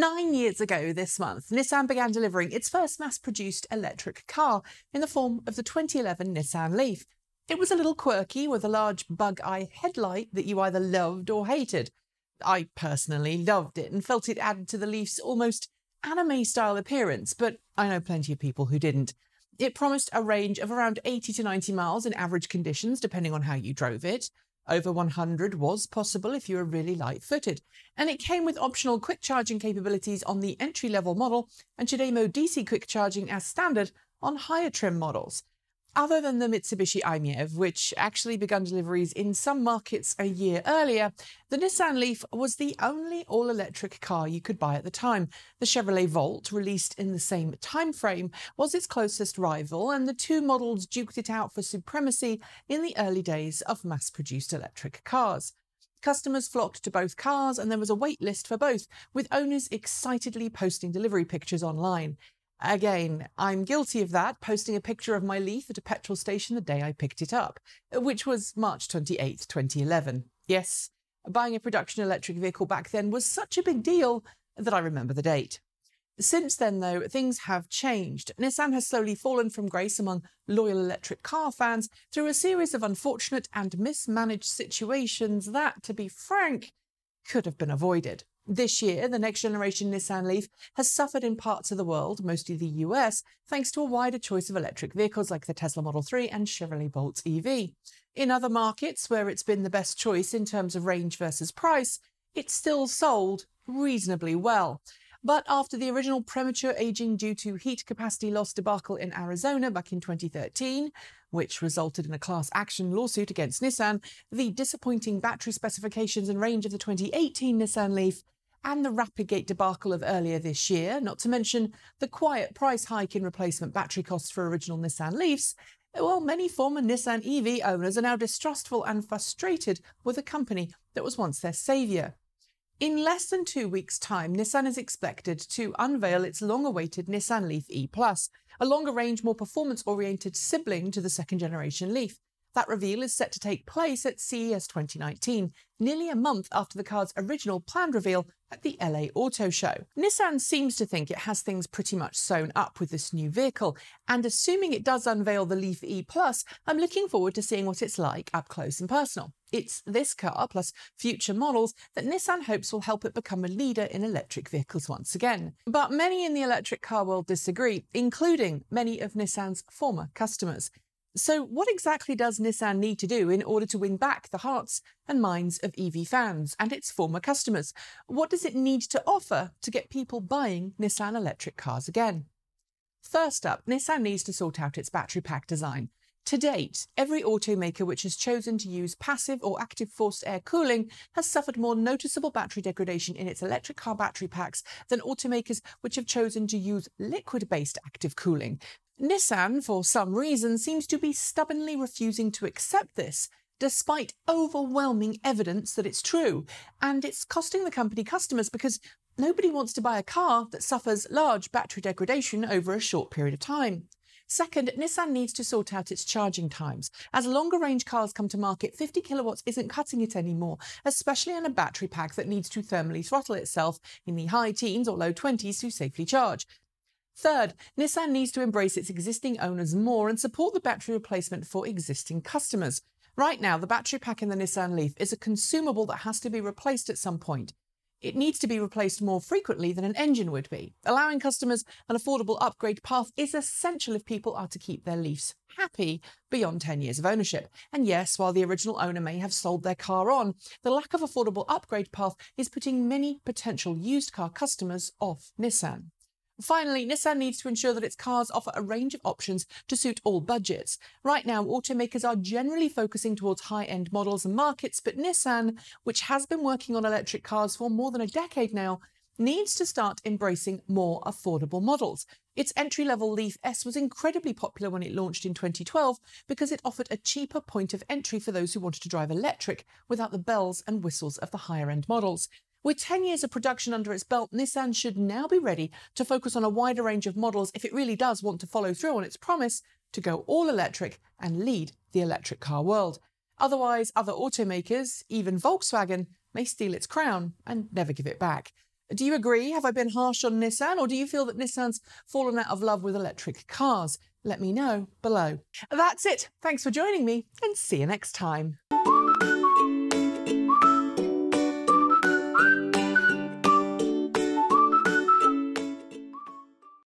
9 years ago this month, Nissan began delivering its first mass-produced electric car in the form of the 2011 Nissan Leaf. It was a little quirky with a large bug-eye headlight that you either loved or hated. I personally loved it and felt it added to the Leaf's almost anime-style appearance, but I know plenty of people who didn't. It promised a range of around 80 to 90 miles in average conditions, depending on how you drove it. Over 100 was possible if you were really light-footed, and it came with optional quick charging capabilities on the entry-level model and CHAdeMO DC quick charging as standard on higher trim models. Other than the Mitsubishi i-MiEV, which actually began deliveries in some markets a year earlier, the Nissan Leaf was the only all-electric car you could buy at the time. The Chevrolet Volt, released in the same time frame, was its closest rival, and the two models duked it out for supremacy in the early days of mass-produced electric cars. Customers flocked to both cars, and there was a wait list for both, with owners excitedly posting delivery pictures online. Again, I'm guilty of that, posting a picture of my Leaf at a petrol station the day I picked it up, which was March 28, 2011. Yes, buying a production electric vehicle back then was such a big deal that I remember the date. Since then, though, things have changed. Nissan has slowly fallen from grace among loyal electric car fans through a series of unfortunate and mismanaged situations that, to be frank, could have been avoided. This year, the next-generation Nissan Leaf has suffered in parts of the world, mostly the US, thanks to a wider choice of electric vehicles like the Tesla Model 3 and Chevrolet Bolt EV. In other markets, where it's been the best choice in terms of range versus price, it's still sold reasonably well. But after the original premature aging due to heat capacity loss debacle in Arizona back in 2013, which resulted in a class action lawsuit against Nissan, the disappointing battery specifications and range of the 2018 Nissan Leaf, and the Rapidgate debacle of earlier this year, not to mention the quiet price hike in replacement battery costs for original Nissan Leafs, well, many former Nissan EV owners are now distrustful and frustrated with a company that was once their saviour. In less than 2 weeks' time, Nissan is expected to unveil its long-awaited Nissan Leaf E+, a longer-range, more performance-oriented sibling to the second-generation Leaf. That reveal is set to take place at CES 2019, nearly a month after the car's original planned reveal at the LA Auto Show. Nissan seems to think it has things pretty much sewn up with this new vehicle, and assuming it does unveil the Leaf E+, I'm looking forward to seeing what it's like up close and personal. It's this car, plus future models, that Nissan hopes will help it become a leader in electric vehicles once again. But many in the electric car world disagree, including many of Nissan's former customers. So what exactly does Nissan need to do in order to win back the hearts and minds of EV fans and its former customers? What does it need to offer to get people buying Nissan electric cars again? First up, Nissan needs to sort out its battery pack design. To date, every automaker which has chosen to use passive or active forced air cooling has suffered more noticeable battery degradation in its electric car battery packs than automakers which have chosen to use liquid-based active cooling. Nissan, for some reason, seems to be stubbornly refusing to accept this, despite overwhelming evidence that it's true, and it's costing the company customers because nobody wants to buy a car that suffers large battery degradation over a short period of time. Second, Nissan needs to sort out its charging times. As longer-range cars come to market, 50 kilowatts isn't cutting it anymore, especially on a battery pack that needs to thermally throttle itself in the high teens or low 20s to safely charge. Third, Nissan needs to embrace its existing owners more and support the battery replacement for existing customers. Right now, the battery pack in the Nissan Leaf is a consumable that has to be replaced at some point. It needs to be replaced more frequently than an engine would be. Allowing customers an affordable upgrade path is essential if people are to keep their Leafs happy beyond 10 years of ownership. And yes, while the original owner may have sold their car on, the lack of affordable upgrade path is putting many potential used car customers off Nissan. Finally, Nissan needs to ensure that its cars offer a range of options to suit all budgets. Right now, automakers are generally focusing towards high-end models and markets, but Nissan, which has been working on electric cars for more than a decade now, needs to start embracing more affordable models. Its entry-level Leaf S was incredibly popular when it launched in 2012 because it offered a cheaper point of entry for those who wanted to drive electric without the bells and whistles of the higher-end models. With 10 years of production under its belt, Nissan should now be ready to focus on a wider range of models if it really does want to follow through on its promise to go all electric and lead the electric car world. Otherwise, other automakers, even Volkswagen, may steal its crown and never give it back. Do you agree? Have I been harsh on Nissan, or do you feel that Nissan's fallen out of love with electric cars? Let me know below. That's it. Thanks for joining me, and see you next time.